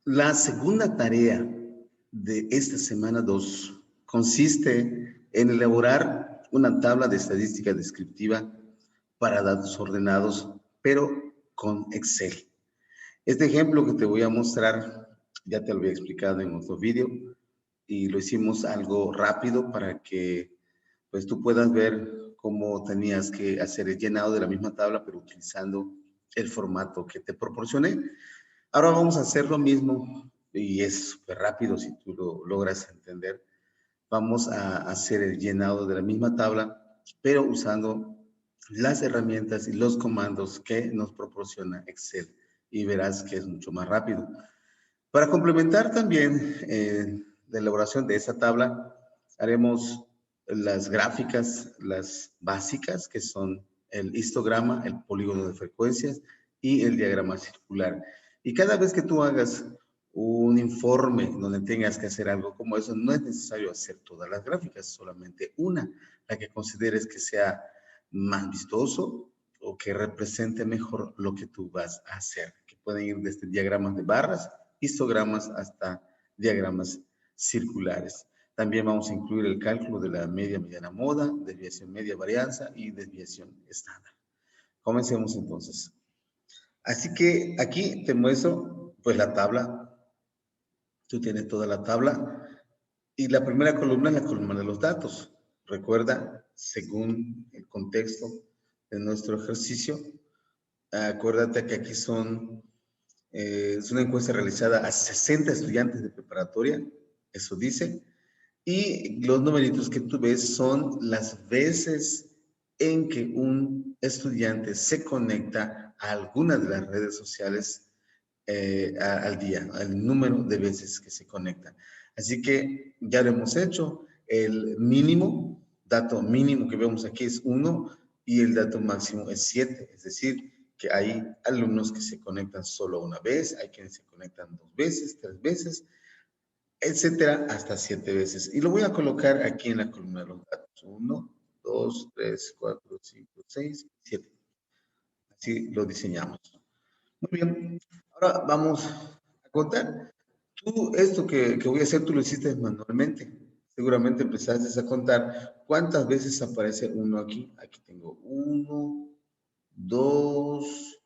La segunda tarea de esta semana 2 consiste en elaborar una tabla de estadística descriptiva para datos ordenados, pero con Excel. Este ejemplo que te voy a mostrar, ya te lo había explicado en otro vídeo y lo hicimos algo rápido para que pues tú puedas ver cómo tenías que hacer el llenado de la misma tabla, pero utilizando el formato que te proporcioné. Ahora vamos a hacer lo mismo y es súper rápido si tú lo logras entender. Vamos a hacer el llenado de la misma tabla, pero usando las herramientas y los comandos que nos proporciona Excel y verás que es mucho más rápido. Para complementar también la elaboración de esa tabla, haremos las gráficas, las básicas, que son el histograma, el polígono de frecuencias y el diagrama circular. Y cada vez que tú hagas un informe donde tengas que hacer algo como eso, no es necesario hacer todas las gráficas, solamente una, la que consideres que sea más vistoso o que represente mejor lo que tú vas a hacer, que pueden ir desde diagramas de barras, histogramas hasta diagramas circulares. También vamos a incluir el cálculo de la media mediana moda, desviación media varianza y desviación estándar. Comencemos entonces. Así que aquí te muestro pues la tabla. Tú tienes toda la tabla y la primera columna es la columna de los datos. Recuerda, según el contexto de nuestro ejercicio, acuérdate que aquí es una encuesta realizada a 60 estudiantes de preparatoria, eso dice, y los numeritos que tú ves son las veces en que un estudiante se conecta a alguna de las redes sociales al día, al número de veces que se conecta. Así que ya lo hemos hecho. El mínimo, dato mínimo que vemos aquí es 1 y el dato máximo es 7. Es decir, que hay alumnos que se conectan solo una vez, hay quienes se conectan 2 veces, 3 veces, etcétera, hasta 7 veces. Y lo voy a colocar aquí en la columna de los datos. 1, 2, 3, 4, 5, 6, 7. Así lo diseñamos. Muy bien. Ahora vamos a contar. Tú, esto que voy a hacer, tú lo hiciste manualmente. Seguramente empezaste a contar cuántas veces aparece uno aquí. Aquí tengo 1, 2,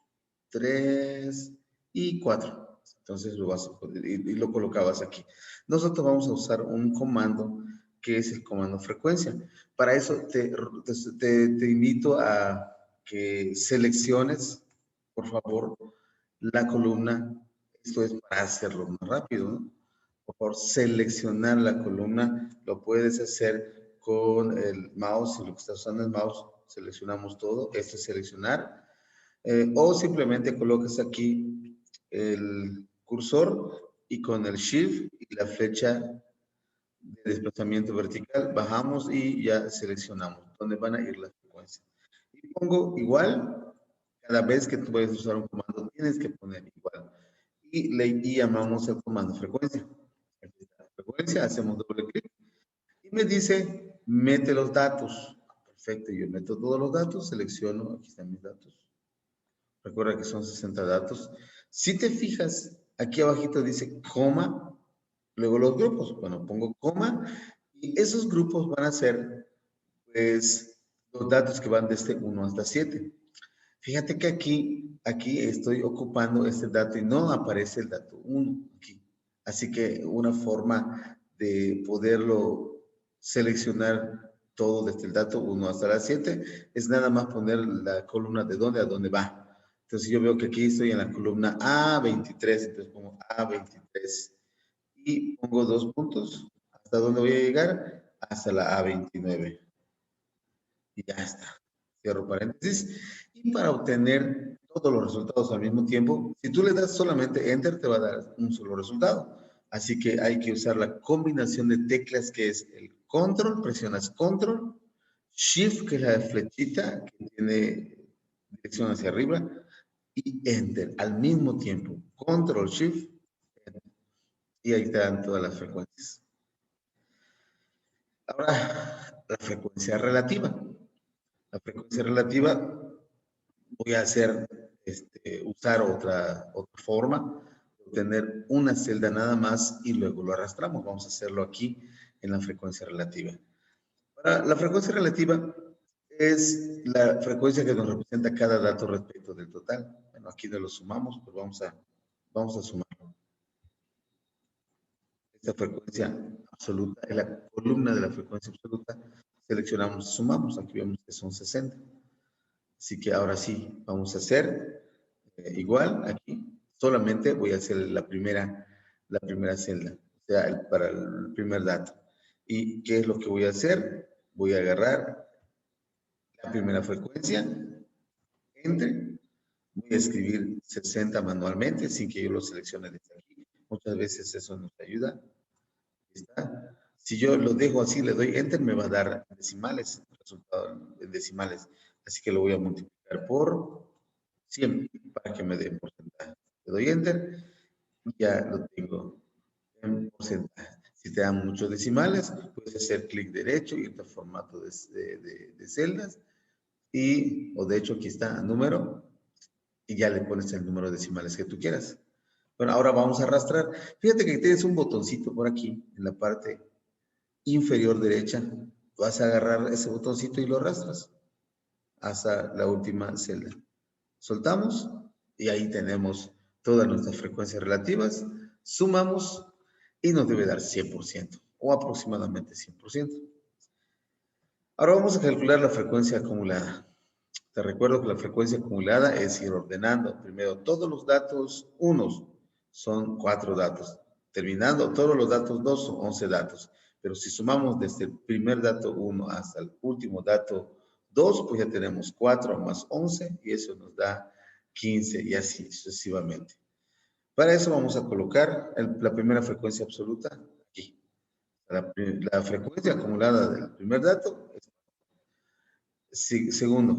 3 y 4. Entonces lo vas a poner y lo colocabas aquí. Nosotros vamos a usar un comando que es el comando frecuencia. Para eso te invito a que selecciones, por favor, la columna. Esto es para hacerlo más rápido, ¿no? Por favor, seleccionar la columna. Lo puedes hacer con el mouse. Si lo que estás usando es mouse, seleccionamos todo. Esto es seleccionar. O simplemente colocas aquí el cursor y con el shift y la flecha de desplazamiento vertical bajamos y ya seleccionamos dónde van a ir las frecuencias. Y pongo igual, cada vez que tú vayas a usar un comando tienes que poner igual. Y llamamos el comando frecuencia. Frecuencia, hacemos doble clic y me dice mete los datos. Perfecto, yo meto todos los datos, selecciono, aquí están mis datos. Recuerda que son 60 datos. Si te fijas, aquí abajito dice coma, luego los grupos. Bueno, pongo coma y esos grupos van a ser, pues, los datos que van desde 1 hasta 7. Fíjate que aquí estoy ocupando este dato y no aparece el dato 1 aquí. Así que una forma de poderlo seleccionar todo desde el dato 1 hasta la 7 es nada más poner la columna de dónde a dónde va. Entonces yo veo que aquí estoy en la columna A23, entonces pongo A23 y pongo 2 puntos. ¿Hasta dónde voy a llegar? Hasta la A29. Y ya está. Cierro paréntesis. Y para obtener todos los resultados al mismo tiempo, si tú le das solamente Enter, te va a dar un solo resultado. Así que hay que usar la combinación de teclas que es el Control, presionas Control, Shift, que es la flechita que tiene dirección hacia arriba, y Enter al mismo tiempo. Control, Shift, Enter. Y ahí te dan todas las frecuencias. Ahora, la frecuencia relativa. La frecuencia relativa voy a usar otra forma. obtener una celda nada más y luego lo arrastramos. Vamos a hacerlo aquí en la frecuencia relativa. Para la frecuencia relativa es la frecuencia que nos representa cada dato respecto del total. Bueno, aquí no lo sumamos, pero vamos a sumarlo. Esta frecuencia absoluta es la columna de la frecuencia absoluta. Seleccionamos, sumamos, aquí vemos que son 60. Así que ahora sí, vamos a hacer igual aquí. Solamente voy a hacer la primera celda, o sea, para el primer dato. ¿Y qué es lo que voy a hacer? Voy a agarrar la primera frecuencia, entre, voy a escribir 60 manualmente sin que yo lo seleccione desde aquí. Muchas veces eso nos ayuda. Ahí está. Si yo lo dejo así, le doy enter, me va a dar decimales, el resultado en decimales. Así que lo voy a multiplicar por 100 para que me dé porcentaje. Le doy enter y ya lo tengo en porcentaje. Si te dan muchos decimales, puedes hacer clic derecho y irte a formato de celdas. O de hecho aquí está número y ya le pones el número de decimales que tú quieras. Bueno, ahora vamos a arrastrar. Fíjate que tienes un botoncito por aquí en la parte inferior derecha. Vas a agarrar ese botoncito y lo arrastras hasta la última celda. Soltamos y ahí tenemos todas nuestras frecuencias relativas. Sumamos y nos debe dar 100% o aproximadamente 100%. Ahora vamos a calcular la frecuencia acumulada. Te recuerdo que la frecuencia acumulada es ir ordenando. Primero todos los datos unos son 4 datos. Terminando todos los datos 2 son 11 datos. Pero si sumamos desde el primer dato 1 hasta el último dato 2, pues ya tenemos 4 más 11 y eso nos da 15 y así sucesivamente. Para eso vamos a colocar la primera frecuencia absoluta aquí. La frecuencia acumulada del primer dato es segundo,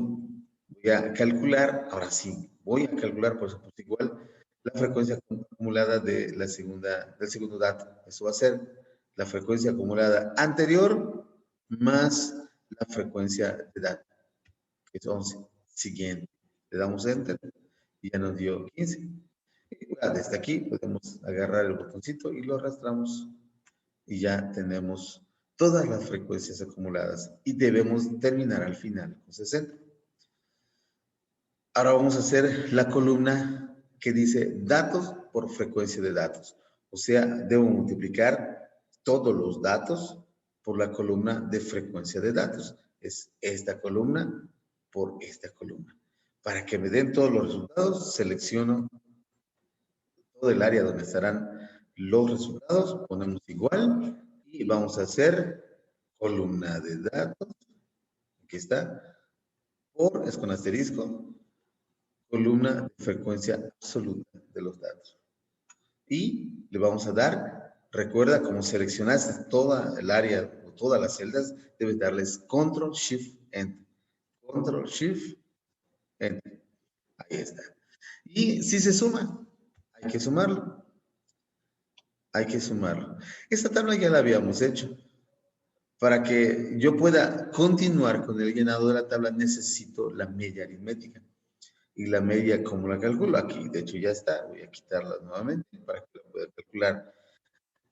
voy a calcular, ahora sí, voy a calcular, por supuesto, igual, la frecuencia acumulada de del segundo dato. Eso va a ser la frecuencia acumulada anterior más la frecuencia de dato, que es 11. Siguiente. Le damos Enter y ya nos dio 15. Y desde aquí podemos agarrar el botoncito y lo arrastramos y ya tenemos todas las frecuencias acumuladas y debemos terminar al final con 60. Ahora vamos a hacer la columna que dice datos por frecuencia de datos. O sea, debo multiplicar todos los datos por la columna de frecuencia de datos. Es esta columna por esta columna. Para que me den todos los resultados, selecciono todo el área donde estarán los resultados, ponemos igual y vamos a hacer columna de datos. Aquí está. Es con asterisco. Columna de frecuencia absoluta de los datos. Y le vamos a dar, recuerda, como seleccionaste toda el área o todas las celdas, debes darles Control Shift Enter. Control Shift Enter. Ahí está. Y si se suma, hay que sumarlo. Hay que sumarlo. Esta tabla ya la habíamos hecho. Para que yo pueda continuar con el llenado de la tabla, necesito la media aritmética. Y la media, ¿cómo la calculo? Aquí, de hecho, ya está. Voy a quitarla nuevamente para que la pueda calcular.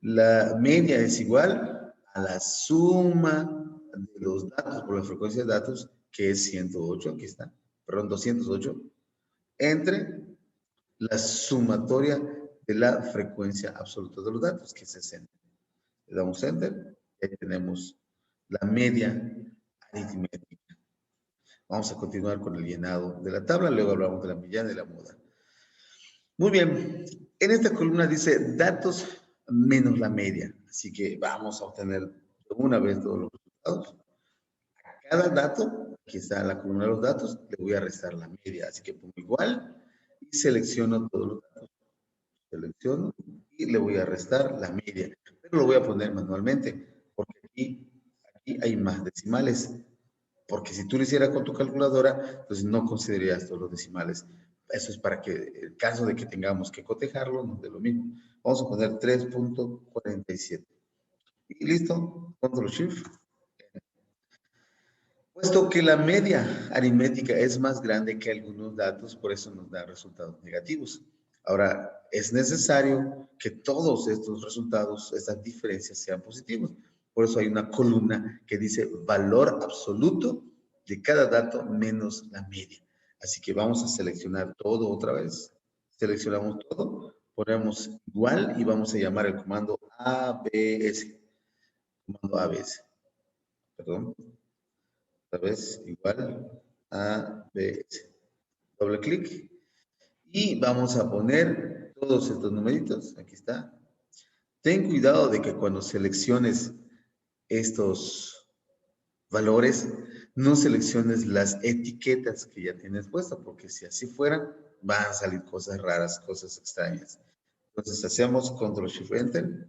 La media es igual a la suma de los datos por la frecuencia de datos, que es 108, aquí está, perdón, 208, entre la sumatoria de la frecuencia absoluta de los datos, que es 60. Le damos Enter y ahí tenemos la media aritmética. Vamos a continuar con el llenado de la tabla, luego hablamos de la mediana y la moda. Muy bien, en esta columna dice datos menos la media, así que vamos a obtener una vez todos los resultados. A cada dato, aquí está la columna de los datos, le voy a restar la media, así que pongo igual y selecciono todos los datos. Selecciono y le voy a restar la media, pero lo voy a poner manualmente, porque aquí hay más decimales. Porque si tú lo hicieras con tu calculadora, pues no considerarías todos los decimales. Eso es para que, en caso de que tengamos que cotejarlo, nos dé lo mismo. Vamos a poner 3.47. Y listo, Control Shift. Puesto que la media aritmética es más grande que algunos datos, por eso nos da resultados negativos. Ahora, es necesario que todos estos resultados, estas diferencias sean positivos. Por eso hay una columna que dice valor absoluto de cada dato menos la media. Así que vamos a seleccionar todo otra vez. Seleccionamos todo, ponemos igual y vamos a llamar el comando ABS. Comando ABS. Perdón. Otra vez igual ABS. Doble clic. Y vamos a poner todos estos numeritos. Aquí está. Ten cuidado de que cuando selecciones estos valores, no selecciones las etiquetas que ya tienes puestas, porque si así fueran, van a salir cosas raras, cosas extrañas. Entonces hacemos Control Shift Enter.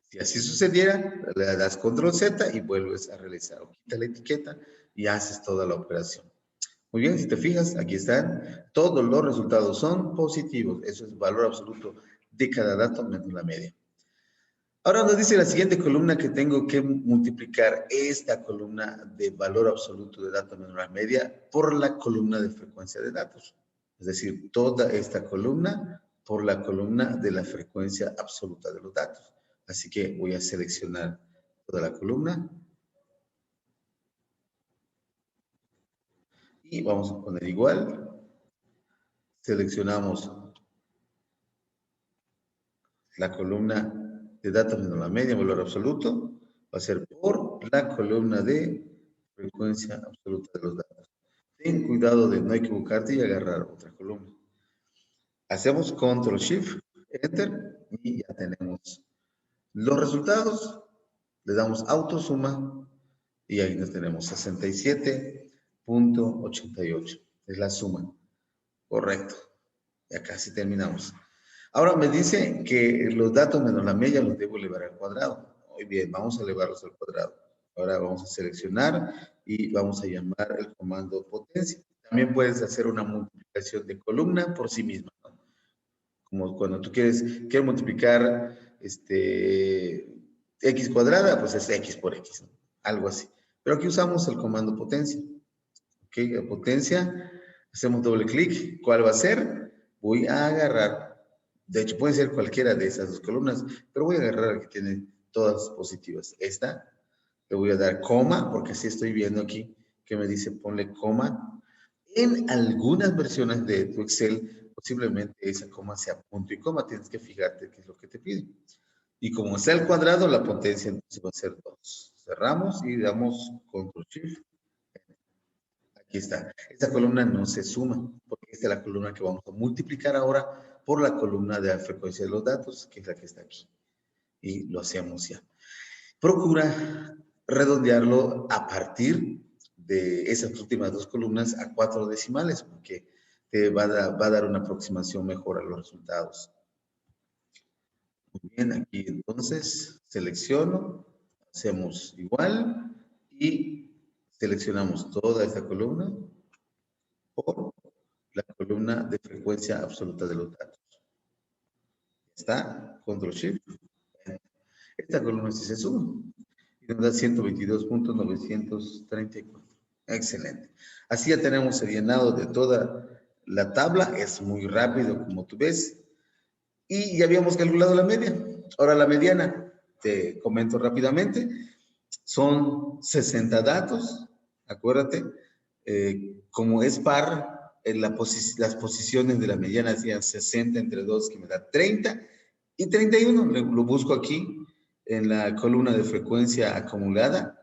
Si así sucediera, le das Control Z y vuelves a realizar. O quita la etiqueta y haces toda la operación. Muy bien, si te fijas, aquí están. Todos los resultados son positivos. Eso es valor absoluto de cada dato menos la media. Ahora nos dice la siguiente columna que tengo que multiplicar esta columna de valor absoluto de datos menos la media por la columna de frecuencia de datos. Es decir, toda esta columna por la columna de la frecuencia absoluta de los datos. Así que voy a seleccionar toda la columna. Y vamos a poner igual. Seleccionamos la columna de datos menos la media, valor absoluto, va a ser por la columna de frecuencia absoluta de los datos. Ten cuidado de no equivocarte y agarrar otra columna. Hacemos Control Shift Enter y ya tenemos los resultados. Le damos autosuma y ahí nos tenemos 67.88. Es la suma. Correcto. Ya casi terminamos. Ahora me dice que los datos menos la media los debo elevar al cuadrado. Muy bien, vamos a elevarlos al cuadrado. Ahora vamos a seleccionar y vamos a llamar el comando potencia. También puedes hacer una multiplicación de columna por sí misma, ¿no? Como cuando tú quieres multiplicar x cuadrada, pues es x por x, ¿no? Algo así. Pero aquí usamos el comando potencia. Ok, potencia, hacemos doble clic. ¿Cuál va a ser? Voy a agarrar, de hecho puede ser cualquiera de esas dos columnas, pero voy a agarrar la que tiene todas positivas. Esta, le voy a dar coma, porque sí estoy viendo aquí que me dice ponle coma. En algunas versiones de tu Excel, posiblemente esa coma sea punto y coma, tienes que fijarte qué es lo que te pide. Y como está el cuadrado, la potencia entonces va a ser 2. Cerramos y damos Control Shift. Aquí está. Esta columna no se suma, porque esta es la columna que vamos a multiplicar ahora por la columna de la frecuencia de los datos, que es la que está aquí. Y lo hacemos ya. Procura redondearlo a partir de esas últimas dos columnas a 4 decimales, porque te va a dar una aproximación mejor a los resultados. Muy bien, aquí entonces selecciono, hacemos igual y seleccionamos toda esta columna por la columna de frecuencia absoluta de los datos. Está, Control Shift. Esta columna sí se suma y nos da 122.934. Excelente. Así ya tenemos el llenado de toda la tabla. Es muy rápido, como tú ves. Y ya habíamos calculado la media. Ahora la mediana, te comento rápidamente. Son 60 datos. Acuérdate, como es par, las posiciones de la mediana serían 60 entre 2, que me da 30, y 31, lo busco aquí en la columna de frecuencia acumulada.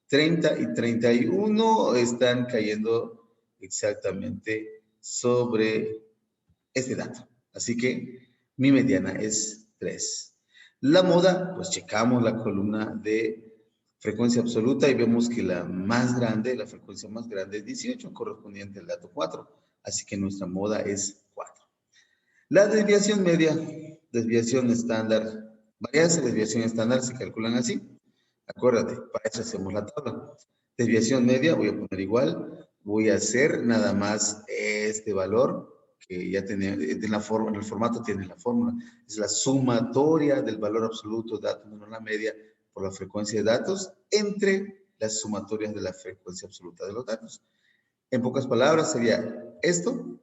30 y 31 están cayendo exactamente sobre este dato. Así que mi mediana es 3. La moda, pues checamos la columna de frecuencia absoluta y vemos que la más grande, la frecuencia más grande es 18, correspondiente al dato 4. Así que nuestra moda es 4. La desviación media, desviación estándar, varianza y desviación estándar se calculan así. Acuérdate, para eso hacemos la tabla. Desviación media, voy a poner igual, voy a hacer nada más este valor que ya tenía, en el formato tiene la fórmula. Es la sumatoria del valor absoluto de datos menos la media por la frecuencia de datos entre las sumatorias de la frecuencia absoluta de los datos. En pocas palabras sería esto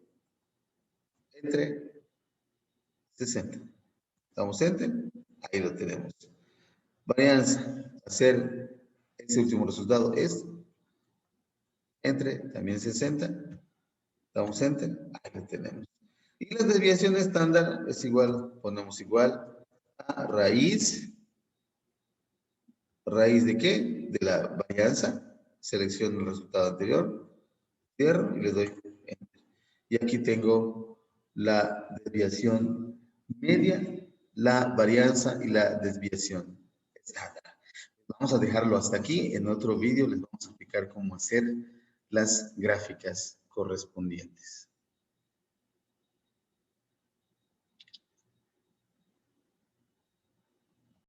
entre 60. Damos Enter, ahí lo tenemos. Varianza, hacer ese último resultado es entre también 60. Damos Enter, ahí lo tenemos. Y la desviación estándar es igual, ponemos igual a raíz ¿de qué? De la varianza. Selecciono el resultado anterior, cierro y le doy Enter. Y aquí tengo la desviación media, la varianza y la desviación estándar. Vamos a dejarlo hasta aquí. En otro vídeo les vamos a explicar cómo hacer las gráficas correspondientes.